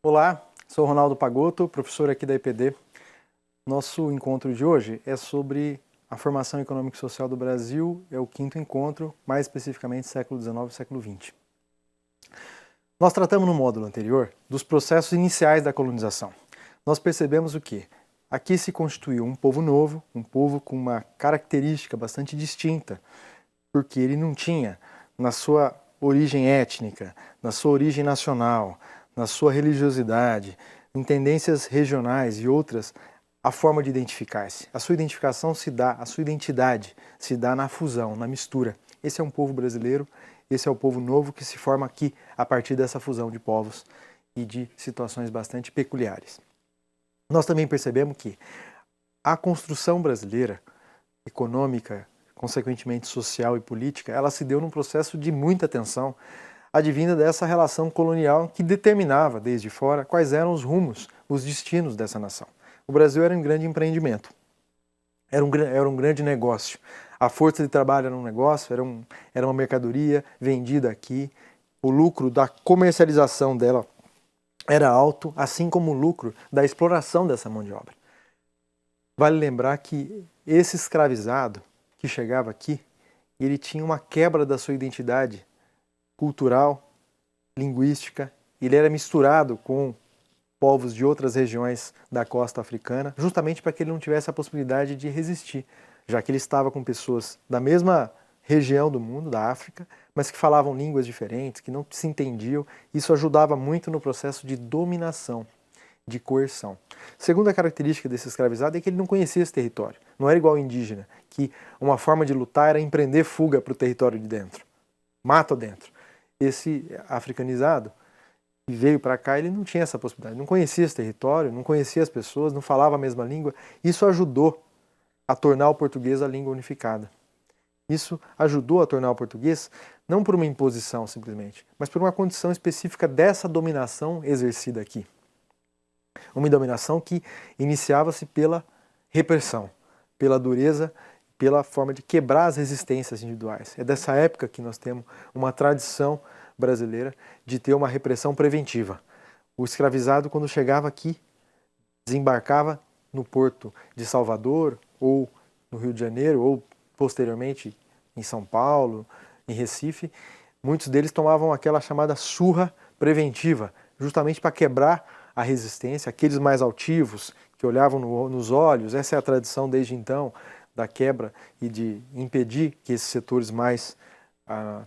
Olá, sou Ronaldo Pagotto, professor aqui da EPD. Nosso encontro de hoje é sobre a formação econômica e social do Brasil, é o quinto encontro, mais especificamente século XIX e século XX. Nós tratamos no módulo anterior dos processos iniciais da colonização. Nós percebemos o quê? Aqui se constituiu um povo novo, um povo com uma característica bastante distinta, porque ele não tinha, na sua origem étnica, na sua origem nacional, na sua religiosidade, em tendências regionais e outras, a forma de identificar-se. A sua identificação se dá, a sua identidade se dá na fusão, na mistura. Esse é um povo brasileiro, esse é o povo novo que se forma aqui a partir dessa fusão de povos e de situações bastante peculiares. Nós também percebemos que a construção brasileira, econômica, consequentemente social e política, ela se deu num processo de muita tensão, advinda dessa relação colonial que determinava, desde fora, quais eram os rumos, os destinos dessa nação. O Brasil era um grande empreendimento, era um grande negócio. A força de trabalho era um negócio, era uma mercadoria vendida aqui, o lucro da comercialização dela era alto, assim como o lucro da exploração dessa mão de obra. Vale lembrar que esse escravizado que chegava aqui, ele tinha uma quebra da sua identidade cultural, linguística, ele era misturado com povos de outras regiões da costa africana, justamente para que ele não tivesse a possibilidade de resistir, já que ele estava com pessoas da mesma região do mundo, da África, mas que falavam línguas diferentes, que não se entendiam. Isso ajudava muito no processo de dominação, de coerção. Segunda característica desse escravizado é que ele não conhecia esse território. Não era igual ao indígena, que uma forma de lutar era empreender fuga para o território de dentro, mato dentro. Esse africanizado que veio para cá, ele não tinha essa possibilidade, não conhecia esse território, não conhecia as pessoas, não falava a mesma língua. Isso ajudou a tornar o português a língua unificada. Isso ajudou a tornar o português não por uma imposição simplesmente, mas por uma condição específica dessa dominação exercida aqui. Uma dominação que iniciava-se pela repressão, pela dureza, pela forma de quebrar as resistências individuais. É dessa época que nós temos uma tradição brasileira de ter uma repressão preventiva. O escravizado, quando chegava aqui, desembarcava no porto de Salvador, ou no Rio de Janeiro, ou posteriormente em São Paulo, em Recife, muitos deles tomavam aquela chamada surra preventiva, justamente para quebrar a resistência, aqueles mais altivos, que olhavam nos olhos. Essa é a tradição desde então, da quebra e de impedir que esses setores mais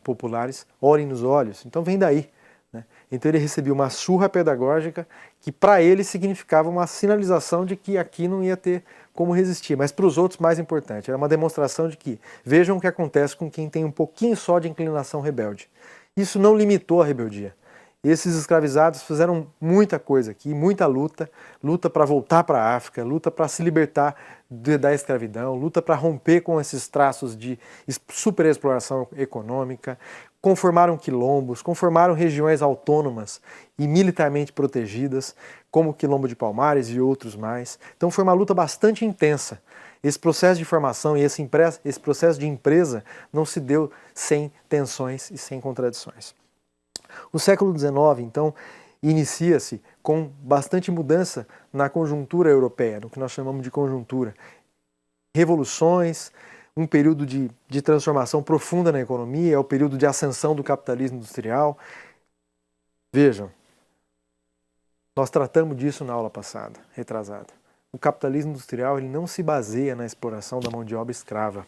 populares olhem nos olhos. Então vem daí. Né? Então ele recebia uma surra pedagógica que para ele significava uma sinalização de que aqui não ia ter como resistir, mas para os outros mais importante, era uma demonstração de que vejam o que acontece com quem tem um pouquinho só de inclinação rebelde. Isso não limitou a rebeldia. Esses escravizados fizeram muita coisa aqui, muita luta, luta para voltar para a África, luta para se libertar da escravidão, luta para romper com esses traços de superexploração econômica, conformaram quilombos, conformaram regiões autônomas e militarmente protegidas, como o Quilombo de Palmares e outros mais. Então foi uma luta bastante intensa. Esse processo de formação e esse processo de empresa não se deu sem tensões e sem contradições. O século XIX, então, inicia-se com bastante mudança na conjuntura europeia, no que nós chamamos de conjuntura. Revoluções, um período de transformação profunda na economia, é o período de ascensão do capitalismo industrial. Vejam, nós tratamos disso na aula passada, retrasada. O capitalismo industrial ele não se baseia na exploração da mão de obra escrava,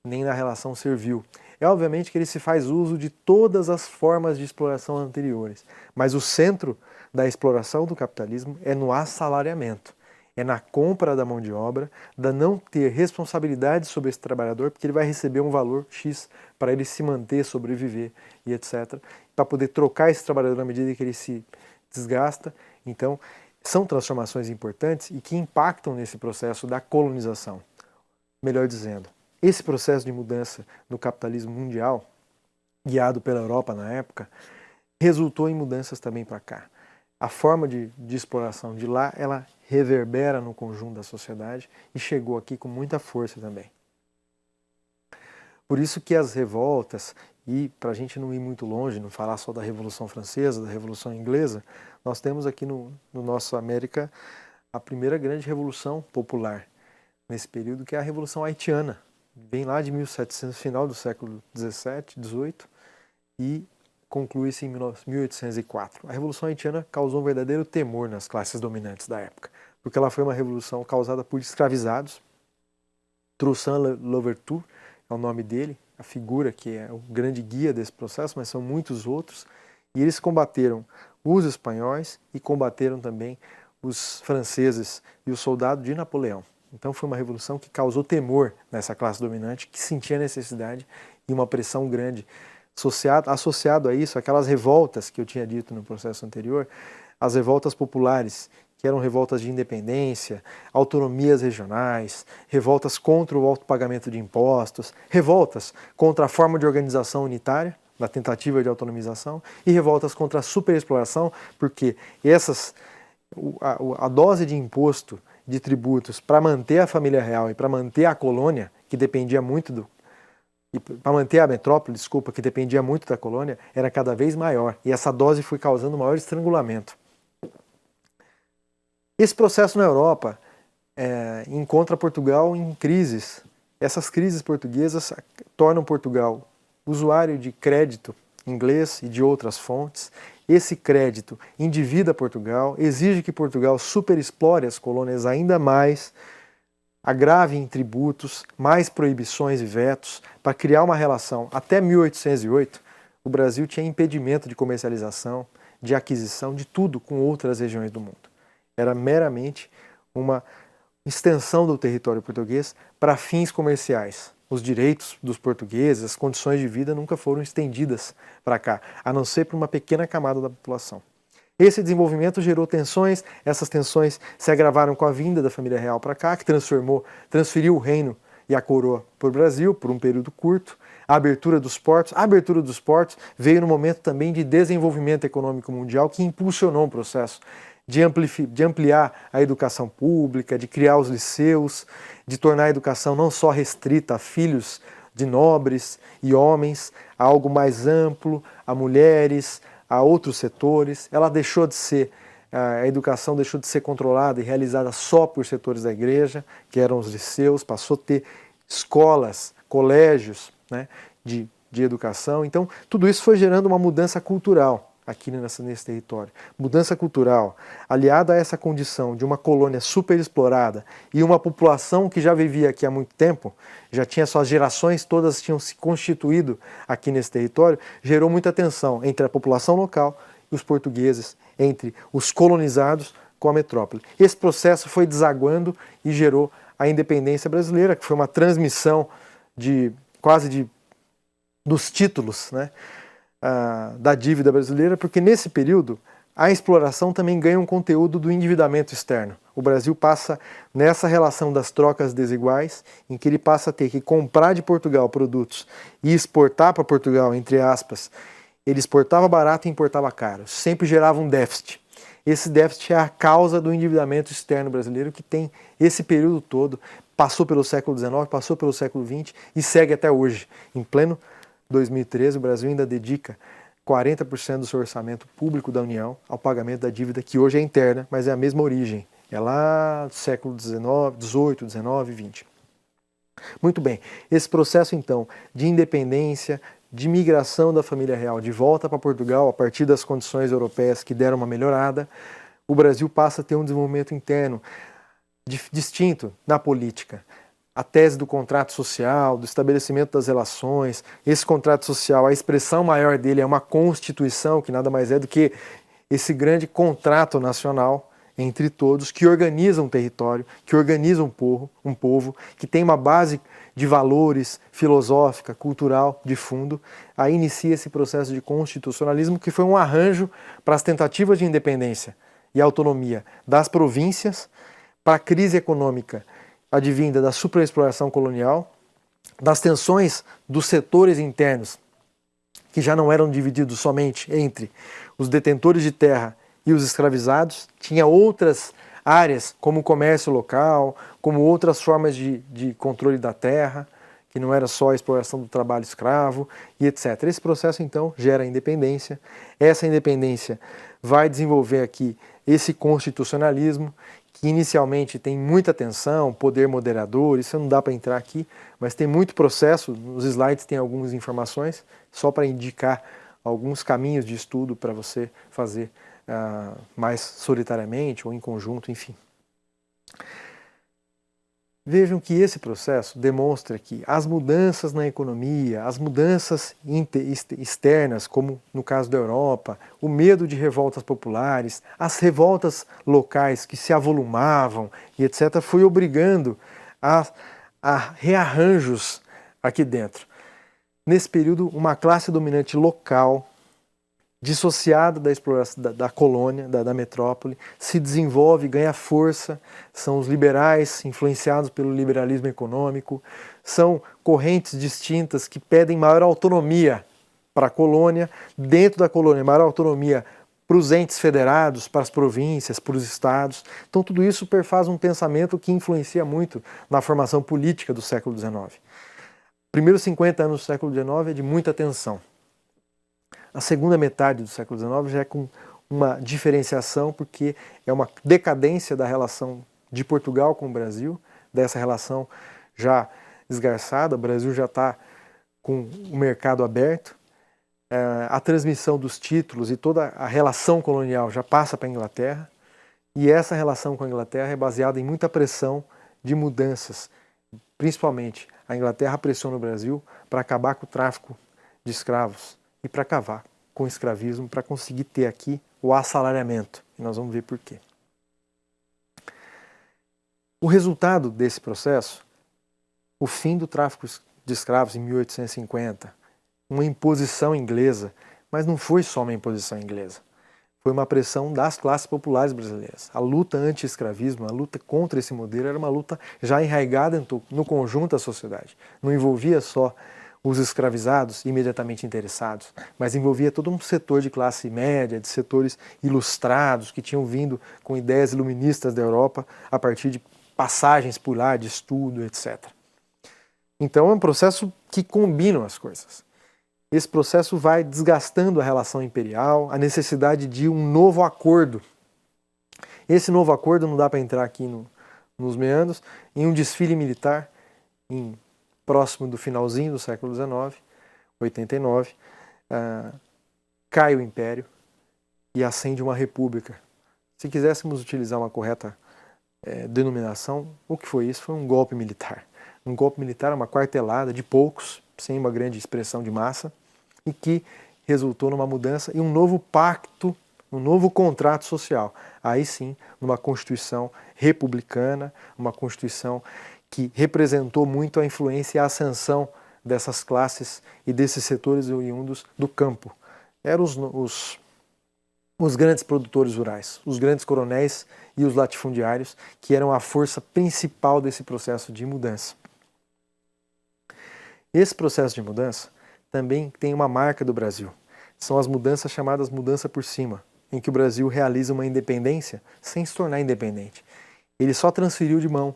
nem na relação servil. É obviamente que ele se faz uso de todas as formas de exploração anteriores, mas o centro da exploração do capitalismo é no assalariamento, é na compra da mão de obra, da não ter responsabilidade sobre esse trabalhador, porque ele vai receber um valor X para ele se manter, sobreviver e etc., para poder trocar esse trabalhador na medida que ele se desgasta. Então, são transformações importantes e que impactam nesse processo da colonização. Melhor dizendo, esse processo de mudança no capitalismo mundial, guiado pela Europa na época, resultou em mudanças também para cá. A forma de exploração de lá, ela reverbera no conjunto da sociedade e chegou aqui com muita força também. Por isso que as revoltas, e para a gente não ir muito longe, não falar só da Revolução Francesa, da Revolução Inglesa, nós temos aqui no nosso América a primeira grande revolução popular nesse período, que é a Revolução Haitiana. Vem lá de 1700, final do século 17, 18, e conclui-se em 1804. A Revolução Haitiana causou um verdadeiro temor nas classes dominantes da época, porque ela foi uma revolução causada por escravizados. Toussaint Louverture é o nome dele, a figura que é o grande guia desse processo, mas são muitos outros, e eles combateram os espanhóis e combateram também os franceses e os soldados de Napoleão. Então foi uma revolução que causou temor nessa classe dominante, que sentia necessidade e uma pressão grande. Associado a isso, aquelas revoltas que eu tinha dito no processo anterior, as revoltas populares, que eram revoltas de independência, autonomias regionais, revoltas contra o alto pagamento de impostos, revoltas contra a forma de organização unitária, da tentativa de autonomização, e revoltas contra a superexploração, porque a dose de imposto, de tributos, para manter a família real e para manter a colônia, que dependia muito para manter a metrópole, desculpa, que dependia muito da colônia, era cada vez maior, e essa dose foi causando maior estrangulamento. Esse processo na Europa encontra Portugal em crises. Essas crises portuguesas tornam Portugal usuário de crédito inglês e de outras fontes. Esse crédito endivida Portugal, exige que Portugal superexplore as colônias ainda mais, agrave em tributos, mais proibições e vetos, para criar uma relação. Até 1808, o Brasil tinha impedimento de comercialização, de aquisição, de tudo com outras regiões do mundo. Era meramente uma extensão do território português para fins comerciais. Os direitos dos portugueses, as condições de vida nunca foram estendidas para cá, a não ser para uma pequena camada da população. Esse desenvolvimento gerou tensões, essas tensões se agravaram com a vinda da família real para cá, que transferiu o reino e a coroa para o Brasil por um período curto. A abertura dos portos veio no momento também de desenvolvimento econômico mundial, que impulsionou o processo de ampliar a educação pública, de criar os liceus, de tornar a educação não só restrita a filhos de nobres e homens, a algo mais amplo, a mulheres, a outros setores. A educação deixou de ser controlada e realizada só por setores da igreja, que eram os liceus, passou a ter escolas, colégios, né, de educação. Então, tudo isso foi gerando uma mudança cultural aqui nesse território. Mudança cultural, aliada a essa condição de uma colônia superexplorada e uma população que já vivia aqui há muito tempo, já tinha suas gerações, todas tinham se constituído aqui nesse território, gerou muita tensão entre a população local e os portugueses, entre os colonizados com a metrópole. Esse processo foi desaguando e gerou a independência brasileira, que foi uma transmissão dos títulos, né, da dívida brasileira, porque nesse período a exploração também ganha um conteúdo do endividamento externo. O Brasil passa nessa relação das trocas desiguais, em que ele passa a ter que comprar de Portugal produtos e exportar para Portugal, entre aspas. Ele exportava barato e importava caro, sempre gerava um déficit. Esse déficit é a causa do endividamento externo brasileiro, que tem esse período todo, passou pelo século XIX, passou pelo século XX e segue até hoje. Em pleno 2013, o Brasil ainda dedica 40% do seu orçamento público da União ao pagamento da dívida, que hoje é interna, mas é a mesma origem. É lá do século XIX, XVIII, XIX, XX. Muito bem, esse processo então de independência, de migração da família real de volta para Portugal a partir das condições europeias que deram uma melhorada, o Brasil passa a ter um desenvolvimento interno distinto na política. A tese do contrato social, do estabelecimento das relações, esse contrato social, a expressão maior dele é uma Constituição, que nada mais é do que esse grande contrato nacional entre todos, que organiza um território, que organiza um povo, que tem uma base de valores filosófica, cultural, de fundo. Aí inicia esse processo de constitucionalismo, que foi um arranjo para as tentativas de independência e autonomia das províncias, para a crise econômica advinda da superexploração colonial, das tensões dos setores internos, que já não eram divididos somente entre os detentores de terra e os escravizados, tinha outras áreas, como o comércio local, como outras formas de controle da terra, que não era só a exploração do trabalho escravo e etc. Esse processo, então, gera independência. Essa independência vai desenvolver aqui esse constitucionalismo, que inicialmente tem muita tensão, poder moderador, isso não dá para entrar aqui, mas tem muito processo, nos slides tem algumas informações, só para indicar alguns caminhos de estudo para você fazer mais solitariamente ou em conjunto, enfim. Vejam que esse processo demonstra que as mudanças na economia, as mudanças externas, como no caso da Europa, o medo de revoltas populares, as revoltas locais que se avolumavam e etc., foi obrigando a rearranjos aqui dentro. Nesse período, uma classe dominante local, dissociada da exploração da colônia, da metrópole, se desenvolve, ganha força, são os liberais influenciados pelo liberalismo econômico, são correntes distintas que pedem maior autonomia para a colônia, dentro da colônia, maior autonomia para os entes federados, para as províncias, para os estados. Então tudo isso perfaz um pensamento que influencia muito na formação política do século XIX. Primeiros 50 anos do século XIX é de muita tensão. A segunda metade do século XIX já é com uma diferenciação, porque é uma decadência da relação de Portugal com o Brasil, dessa relação já esgarçada, o Brasil já está com o mercado aberto, a transmissão dos títulos e toda a relação colonial já passa para a Inglaterra, e essa relação com a Inglaterra é baseada em muita pressão de mudanças, principalmente a Inglaterra pressiona o Brasil para acabar com o tráfico de escravos e para acabar com o escravismo, para conseguir ter aqui o assalariamento. E nós vamos ver por quê. O resultado desse processo, o fim do tráfico de escravos em 1850, uma imposição inglesa, mas não foi só uma imposição inglesa. Foi uma pressão das classes populares brasileiras. A luta anti-escravismo, a luta contra esse modelo, era uma luta já enraizada no conjunto da sociedade. Não envolvia só os escravizados imediatamente interessados, mas envolvia todo um setor de classe média, de setores ilustrados que tinham vindo com ideias iluministas da Europa a partir de passagens por lá, de estudo, etc. Então é um processo que combina as coisas. Esse processo vai desgastando a relação imperial, a necessidade de um novo acordo. Esse novo acordo, não dá para entrar aqui nos meandros, em um desfile militar próximo do finalzinho do século XIX, 89, cai o Império e ascende uma república. Se quiséssemos utilizar uma correta denominação, o que foi isso? Foi um golpe militar. Um golpe militar, uma quartelada de poucos, sem uma grande expressão de massa, e que resultou numa mudança e um novo pacto, um novo contrato social. Aí sim, numa Constituição republicana, uma Constituição que representou muito a influência e a ascensão dessas classes e desses setores oriundos do campo. Eram os grandes produtores rurais, os grandes coronéis e os latifundiários, que eram a força principal desse processo de mudança. Esse processo de mudança também tem uma marca do Brasil. São as mudanças chamadas mudança por cima, em que o Brasil realiza uma independência sem se tornar independente. Ele só transferiu de mão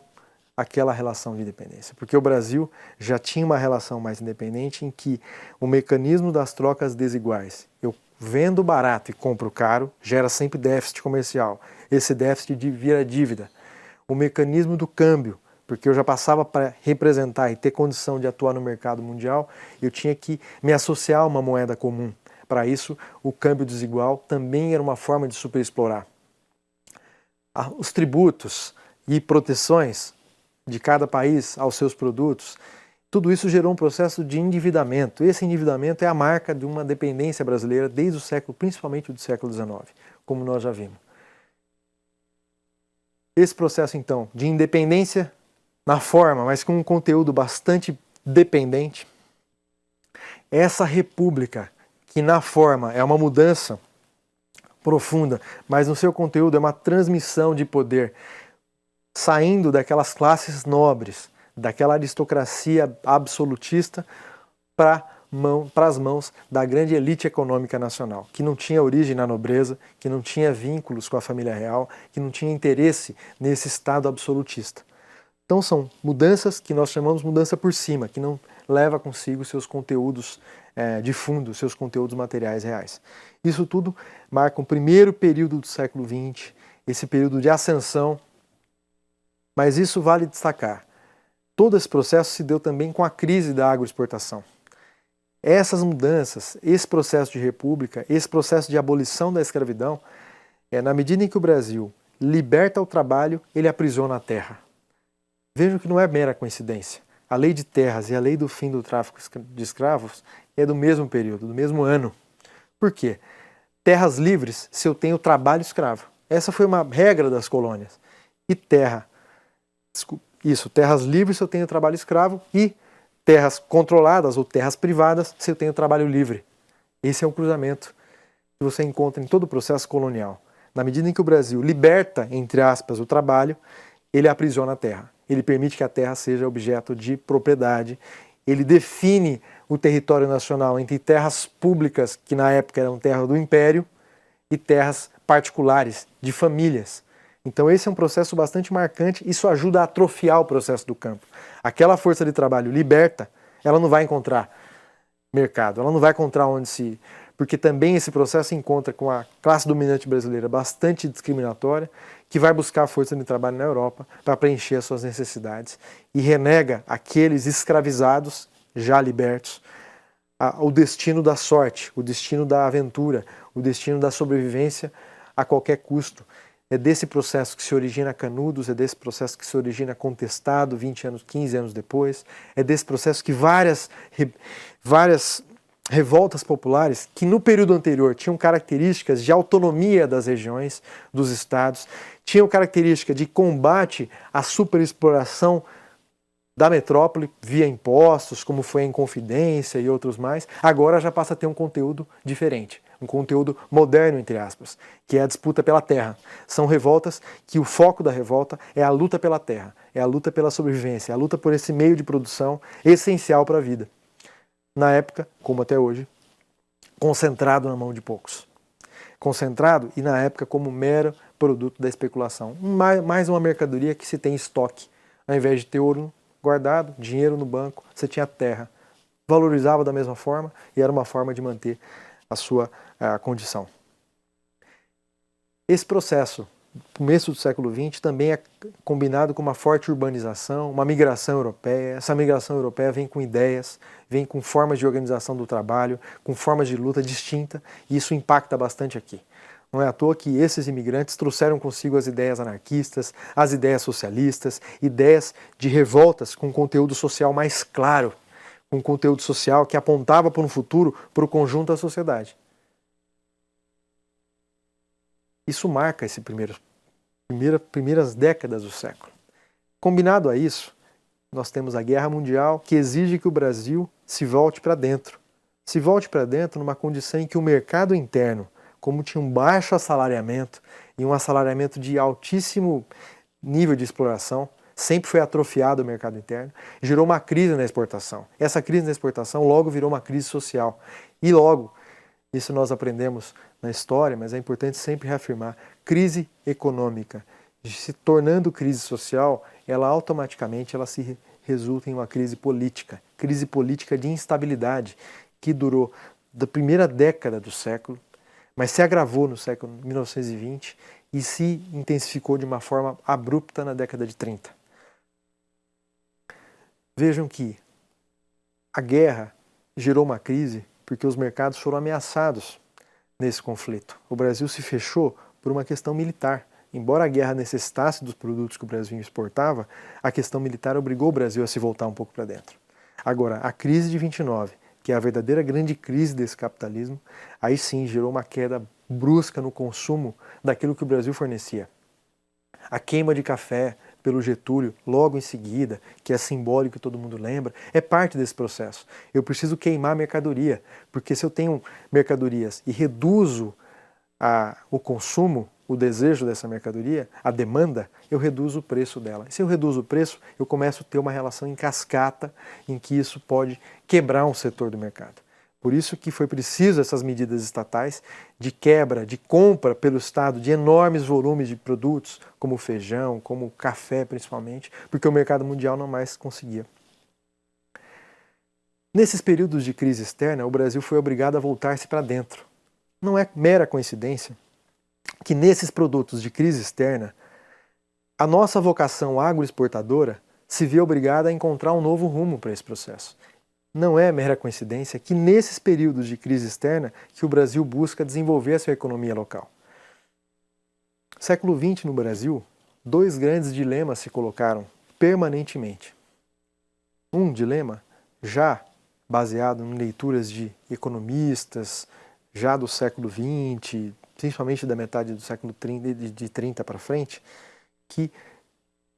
aquela relação de independência, porque o Brasil já tinha uma relação mais independente em que o mecanismo das trocas desiguais, eu vendo barato e compro caro, gera sempre déficit comercial. Esse déficit vira dívida. O mecanismo do câmbio, porque eu já passava para representar e ter condição de atuar no mercado mundial, eu tinha que me associar a uma moeda comum. Para isso, o câmbio desigual também era uma forma de superexplorar. Os tributos e proteções de cada país aos seus produtos, tudo isso gerou um processo de endividamento. Esse endividamento é a marca de uma dependência brasileira desde o século, principalmente do século XIX, como nós já vimos. Esse processo, então, de independência na forma, mas com um conteúdo bastante dependente, essa república, que na forma é uma mudança profunda, mas no seu conteúdo é uma transmissão de poder, saindo daquelas classes nobres, daquela aristocracia absolutista, para as mãos da grande elite econômica nacional, que não tinha origem na nobreza, que não tinha vínculos com a família real, que não tinha interesse nesse Estado absolutista. Então são mudanças que nós chamamos mudança por cima, que não leva consigo seus conteúdos de fundo, seus conteúdos materiais reais. Isso tudo marca um primeiro período do século XX, esse período de ascensão, mas isso vale destacar. Todo esse processo se deu também com a crise da agroexportação. Essas mudanças, esse processo de república, esse processo de abolição da escravidão, na medida em que o Brasil liberta o trabalho, ele aprisiona a terra. Vejam que não é mera coincidência. A lei de terras e a lei do fim do tráfico de escravos é do mesmo período, do mesmo ano. Por quê? Terras livres se eu tenho trabalho escravo. Essa foi uma regra das colônias. E terras livres se eu tenho trabalho escravo e terras controladas ou terras privadas se eu tenho trabalho livre. Esse é um cruzamento que você encontra em todo o processo colonial. Na medida em que o Brasil liberta, entre aspas, o trabalho, ele aprisiona a terra. Ele permite que a terra seja objeto de propriedade. Ele define o território nacional entre terras públicas, que na época eram terras do Império, e terras particulares, de famílias. Então esse é um processo bastante marcante, isso ajuda a atrofiar o processo do campo. Aquela força de trabalho liberta, ela não vai encontrar mercado, ela não vai encontrar onde se... Porque também esse processo se encontra com a classe dominante brasileira bastante discriminatória, que vai buscar a força de trabalho na Europa para preencher as suas necessidades e renega aqueles escravizados, já libertos, o destino da sorte, o destino da aventura, o destino da sobrevivência a qualquer custo. É desse processo que se origina Canudos, é desse processo que se origina Contestado, 20 anos, 15 anos depois, é desse processo que várias revoltas populares, que no período anterior tinham características de autonomia das regiões, dos estados, tinham característica de combate à superexploração da metrópole via impostos, como foi a Inconfidência e outros mais, agora já passa a ter um conteúdo diferente, um conteúdo moderno, entre aspas, que é a disputa pela terra. São revoltas que o foco da revolta é a luta pela terra, é a luta pela sobrevivência, é a luta por esse meio de produção essencial para a vida. Na época, como até hoje, concentrado na mão de poucos. Concentrado e na época como mero produto da especulação. Mais uma mercadoria que se tem em estoque. Ao invés de ter ouro guardado, dinheiro no banco, você tinha terra. Valorizava da mesma forma e era uma forma de manter a sua condição. Esse processo, começo do século XX, também é combinado com uma forte urbanização, uma migração europeia. Essa migração europeia vem com ideias, vem com formas de organização do trabalho, com formas de luta distinta, e isso impacta bastante aqui. Não é à toa que esses imigrantes trouxeram consigo as ideias anarquistas, as ideias socialistas, ideias de revoltas com conteúdo social mais claro, com conteúdo social que apontava para um futuro, para o conjunto da sociedade. Isso marca esse primeiras décadas do século. Combinado a isso, nós temos a Guerra Mundial, que exige que o Brasil se volte para dentro. Se volte para dentro numa condição em que o mercado interno, como tinha um baixo assalariamento e um assalariamento de altíssimo nível de exploração, sempre foi atrofiado o mercado interno, gerou uma crise na exportação. Essa crise na exportação logo virou uma crise social. E logo, isso nós aprendemos na história, mas é importante sempre reafirmar, crise econômica, se tornando crise social, ela automaticamente se resulta em uma crise política de instabilidade, que durou da primeira década do século, mas se agravou no século 1920 e se intensificou de uma forma abrupta na década de 30. Vejam que a guerra gerou uma crise porque os mercados foram ameaçados nesse conflito. O Brasil se fechou por uma questão militar. Embora a guerra necessitasse dos produtos que o Brasil exportava, a questão militar obrigou o Brasil a se voltar um pouco para dentro. Agora, a crise de 29, que é a verdadeira grande crise desse capitalismo, aí sim gerou uma queda brusca no consumo daquilo que o Brasil fornecia. A queima de café pelo Getúlio, logo em seguida, que é simbólico e todo mundo lembra, é parte desse processo. Eu preciso queimar mercadoria, porque se eu tenho mercadorias e reduzo o consumo, o desejo dessa mercadoria, a demanda, eu reduzo o preço dela. E se eu reduzo o preço, eu começo a ter uma relação em cascata em que isso pode quebrar um setor do mercado. Por isso que foi preciso essas medidas estatais de quebra, de compra pelo Estado de enormes volumes de produtos, como feijão, como café principalmente, porque o mercado mundial não mais conseguia. Nesses períodos de crise externa, o Brasil foi obrigado a voltar-se para dentro. Não é mera coincidência que nesses produtos de crise externa, a nossa vocação agroexportadora se vê obrigada a encontrar um novo rumo para esse processo. Não é mera coincidência que nesses períodos de crise externa que o Brasil busca desenvolver a sua economia local. No século XX no Brasil, dois grandes dilemas se colocaram permanentemente. Um dilema já baseado em leituras de economistas já do século XX, principalmente da metade do século 30, de 30 para frente, que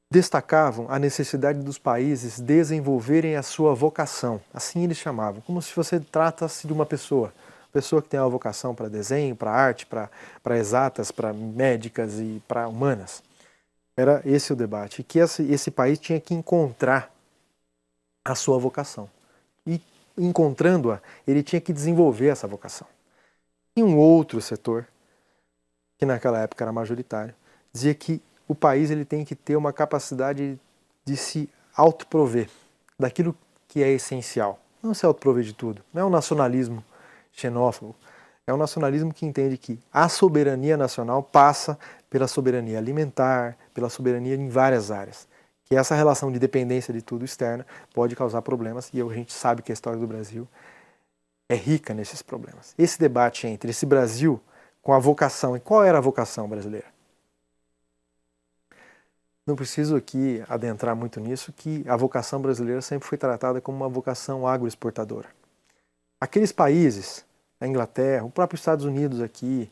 destacavam a necessidade dos países desenvolverem a sua vocação, assim eles chamavam, como se você tratasse de uma pessoa que tem uma vocação para desenho, para arte, para exatas, para médicas e para humanas. Era esse o debate, que esse país tinha que encontrar a sua vocação. E encontrando-a, ele tinha que desenvolver essa vocação. E um outro setor, que naquela época era majoritário, dizia que o país ele tem que ter uma capacidade de se autoprover daquilo que é essencial. Não se autoprover de tudo. Não é um nacionalismo xenófobo. É um nacionalismo que entende que a soberania nacional passa pela soberania alimentar, pela soberania em várias áreas. Que essa relação de dependência de tudo externa pode causar problemas e a gente sabe que a história do Brasil é rica nesses problemas. Esse debate entre esse Brasil com a vocação, e qual era a vocação brasileira? Não preciso aqui adentrar muito nisso, que a vocação brasileira sempre foi tratada como uma vocação agroexportadora. Aqueles países, a Inglaterra, o próprio Estados Unidos aqui,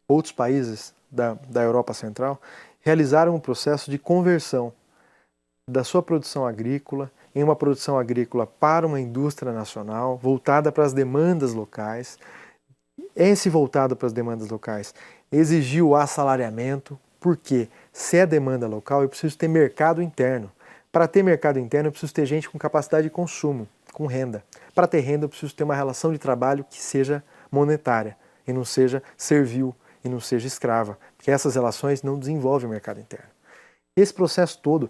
outros países da Europa Central, realizaram um processo de conversão da sua produção agrícola em uma produção agrícola para uma indústria nacional, voltada para as demandas locais. Esse voltado para as demandas locais exigiu o assalariamento, porque se é demanda local, eu preciso ter mercado interno. Para ter mercado interno, eu preciso ter gente com capacidade de consumo, com renda. Para ter renda, eu preciso ter uma relação de trabalho que seja monetária e não seja servil e não seja escrava, porque essas relações não desenvolvem o mercado interno. Esse processo todo,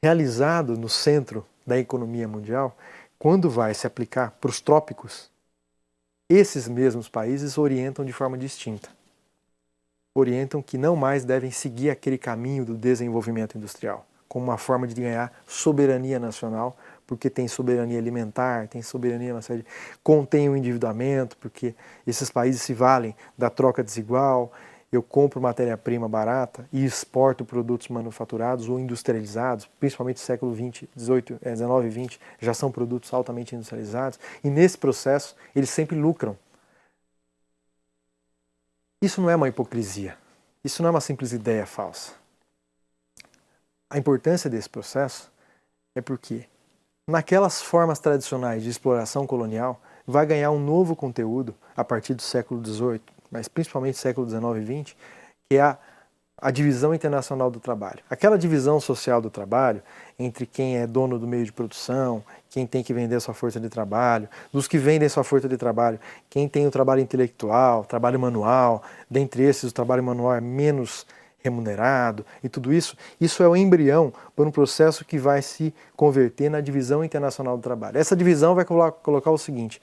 realizado no centro da economia mundial, quando vai se aplicar para os trópicos, esses mesmos países orientam de forma distinta. Orientam que não mais devem seguir aquele caminho do desenvolvimento industrial, como uma forma de ganhar soberania nacional, porque tem soberania alimentar, tem soberania, contém o endividamento, porque esses países se valem da troca desigual. Eu compro matéria-prima barata e exporto produtos manufaturados ou industrializados, principalmente no século XX, 19 e 20, já são produtos altamente industrializados, e nesse processo eles sempre lucram. Isso não é uma hipocrisia, isso não é uma simples ideia falsa. A importância desse processo é porque, naquelas formas tradicionais de exploração colonial, vai ganhar um novo conteúdo a partir do século XVIII, mas principalmente século XIX e XX, que é a divisão internacional do trabalho. Aquela divisão social do trabalho entre quem é dono do meio de produção, quem tem que vender sua força de trabalho, dos que vendem sua força de trabalho, quem tem o trabalho intelectual, trabalho manual, dentre esses o trabalho manual é menos remunerado e tudo isso, isso é o embrião para um processo que vai se converter na divisão internacional do trabalho. Essa divisão vai colocar o seguinte: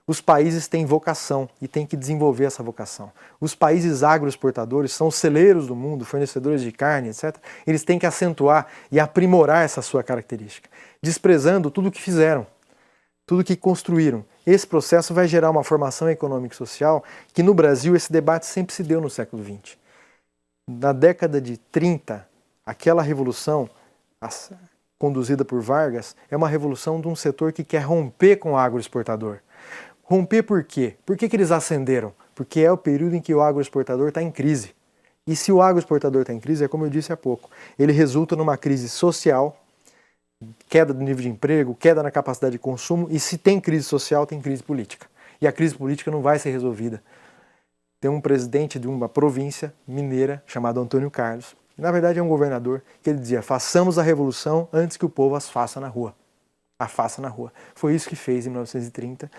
os países têm vocação e têm que desenvolver essa vocação. Os países agroexportadores são celeiros do mundo, fornecedores de carne, etc. Eles têm que acentuar e aprimorar essa sua característica, desprezando tudo o que fizeram, tudo o que construíram. Esse processo vai gerar uma formação econômica e social que no Brasil esse debate sempre se deu no século XX. Na década de 30, aquela revolução conduzida por Vargas é uma revolução de um setor que quer romper com o agroexportador. Romper por quê? Por que eles ascenderam? Porque é o período em que o agroexportador está em crise. E se o agroexportador está em crise, é como eu disse há pouco, ele resulta numa crise social, queda do nível de emprego, queda na capacidade de consumo, e se tem crise social, tem crise política. E a crise política não vai ser resolvida. Tem um presidente de uma província mineira chamado Antônio Carlos, que na verdade é um governador, que ele dizia: façamos a revolução antes que o povo as faça na rua. a faça na rua. Foi isso que fez em 1930.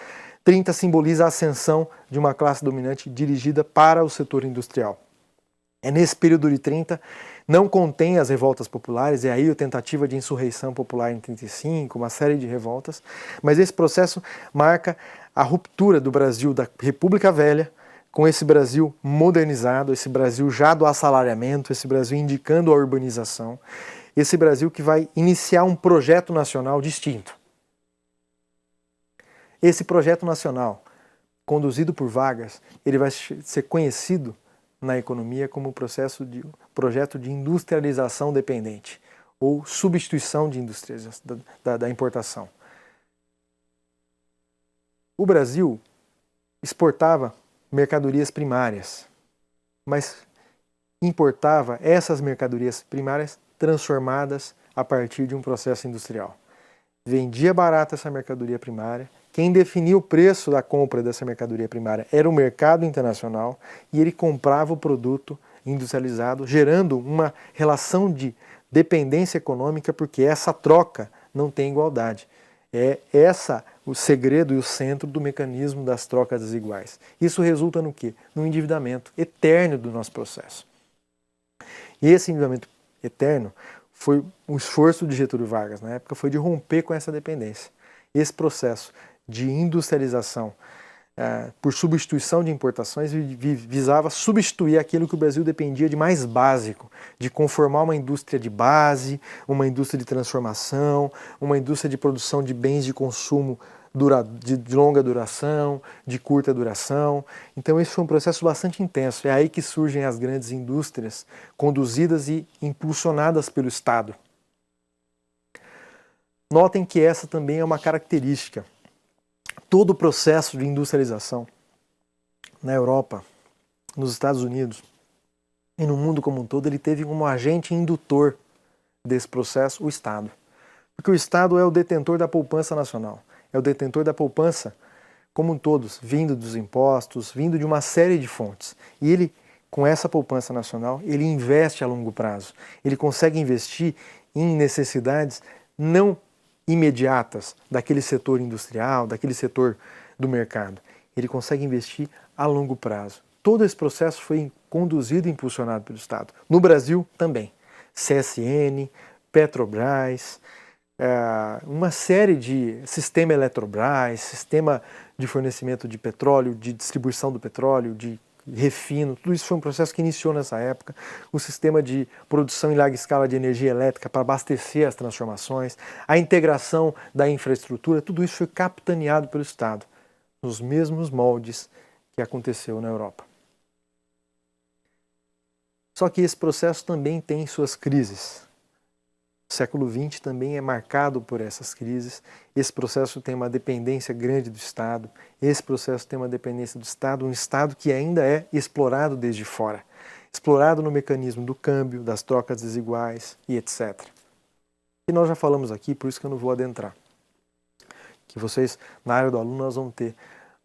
30 simboliza a ascensão de uma classe dominante dirigida para o setor industrial. É nesse período de 30, não contém as revoltas populares, é aí a tentativa de insurreição popular em 35, uma série de revoltas, mas esse processo marca a ruptura do Brasil da República Velha com esse Brasil modernizado, esse Brasil já do assalariamento, esse Brasil indicando a urbanização, esse Brasil que vai iniciar um projeto nacional distinto. Esse projeto nacional, conduzido por Vargas, ele vai ser conhecido na economia como projeto de industrialização dependente, ou substituição de da importação. O Brasil exportava mercadorias primárias, mas importava essas mercadorias primárias transformadas a partir de um processo industrial. Vendia barata essa mercadoria primária, quem definia o preço da compra dessa mercadoria primária era o mercado internacional e ele comprava o produto industrializado, gerando uma relação de dependência econômica, porque essa troca não tem igualdade. É essa o segredo e o centro do mecanismo das trocas desiguais. Isso resulta no quê? No endividamento eterno do nosso processo. E esse endividamento eterno foi um esforço de Getúlio Vargas, na época, foi de romper com essa dependência. Esse processo de industrialização por substituição de importações visava substituir aquilo que o Brasil dependia de mais básico, de conformar uma indústria de base, uma indústria de transformação, uma indústria de produção de bens de consumo de longa duração, de curta duração. Então esse foi um processo bastante intenso. É aí que surgem as grandes indústrias conduzidas e impulsionadas pelo Estado. Notem que essa também é uma característica. Todo o processo de industrialização na Europa, nos Estados Unidos e no mundo como um todo, ele teve como agente indutor desse processo o Estado. Porque o Estado é o detentor da poupança nacional, é o detentor da poupança como um todo, vindo dos impostos, vindo de uma série de fontes. E ele, com essa poupança nacional, ele investe a longo prazo. Ele consegue investir em necessidades não imediatas daquele setor industrial, daquele setor do mercado. Ele consegue investir a longo prazo. Todo esse processo foi conduzido e impulsionado pelo Estado. No Brasil também. CSN, Petrobras, uma série de sistema Eletrobras, sistema de fornecimento de petróleo, de distribuição do petróleo, de refino, tudo isso foi um processo que iniciou nessa época. O sistema de produção em larga escala de energia elétrica para abastecer as transformações, a integração da infraestrutura, tudo isso foi capitaneado pelo Estado, nos mesmos moldes que aconteceu na Europa. Só que esse processo também tem suas crises. O século XX também é marcado por essas crises. Esse processo tem uma dependência grande do Estado. Esse processo tem uma dependência do Estado, um Estado que ainda é explorado desde fora. Explorado no mecanismo do câmbio, das trocas desiguais e etc. E nós já falamos aqui, por isso que eu não vou adentrar. Que vocês, na área do aluno, nós vamos ter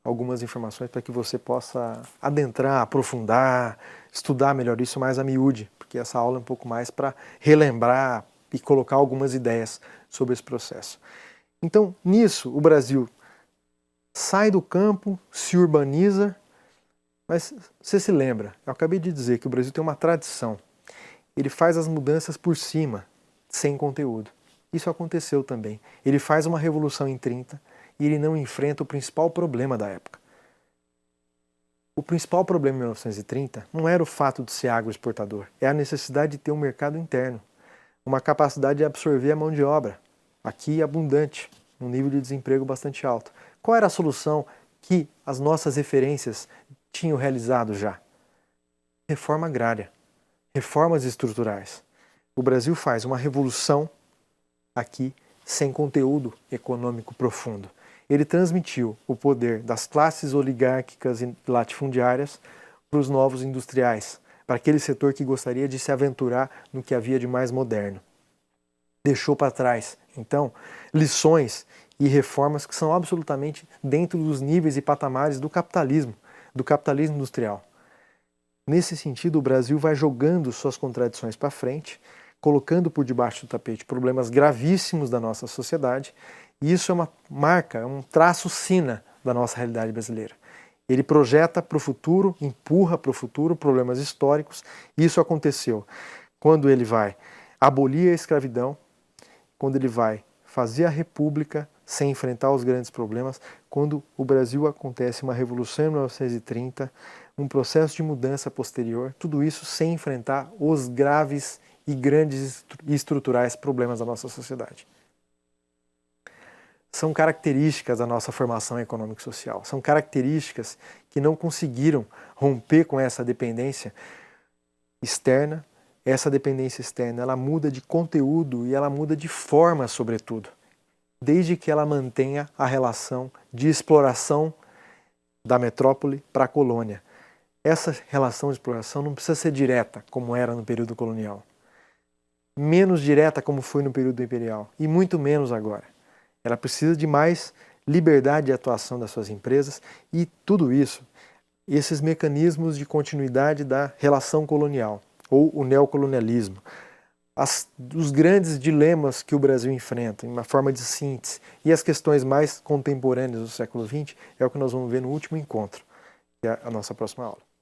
algumas informações para que você possa adentrar, aprofundar, estudar melhor isso mais a miúde, porque essa aula é um pouco mais para relembrar e colocar algumas ideias sobre esse processo. Então, nisso, o Brasil sai do campo, se urbaniza, mas você se lembra, eu acabei de dizer que o Brasil tem uma tradição. Ele faz as mudanças por cima, sem conteúdo. Isso aconteceu também. Ele faz uma revolução em 30 e ele não enfrenta o principal problema da época. O principal problema em 1930 não era o fato de ser agroexportador, é a necessidade de ter um mercado interno, uma capacidade de absorver a mão de obra, aqui abundante, um nível de desemprego bastante alto. Qual era a solução que as nossas referências tinham realizado já? Reforma agrária, reformas estruturais. O Brasil faz uma revolução aqui sem conteúdo econômico profundo. Ele transmitiu o poder das classes oligárquicas e latifundiárias para os novos industriais, para aquele setor que gostaria de se aventurar no que havia de mais moderno. Deixou para trás, então, lições e reformas que são absolutamente dentro dos níveis e patamares do capitalismo industrial. Nesse sentido, o Brasil vai jogando suas contradições para frente, colocando por debaixo do tapete problemas gravíssimos da nossa sociedade, e isso é uma marca, é um traço sina da nossa realidade brasileira. Ele projeta para o futuro, empurra para o futuro problemas históricos, e isso aconteceu quando ele vai abolir a escravidão, quando ele vai fazer a república sem enfrentar os grandes problemas, quando o Brasil acontece uma revolução em 1930, um processo de mudança posterior, tudo isso sem enfrentar os graves e grandes e estruturais problemas da nossa sociedade. São características da nossa formação econômica e social, são características que não conseguiram romper com essa dependência externa. Essa dependência externa, ela muda de conteúdo e ela muda de forma, sobretudo, desde que ela mantenha a relação de exploração da metrópole para a colônia. Essa relação de exploração não precisa ser direta, como era no período colonial. Menos direta, como foi no período imperial, e muito menos agora. Ela precisa de mais liberdade de atuação das suas empresas e tudo isso, esses mecanismos de continuidade da relação colonial, ou o neocolonialismo, os grandes dilemas que o Brasil enfrenta, em uma forma de síntese, e as questões mais contemporâneas do século XX, é o que nós vamos ver no último encontro, que é a nossa próxima aula.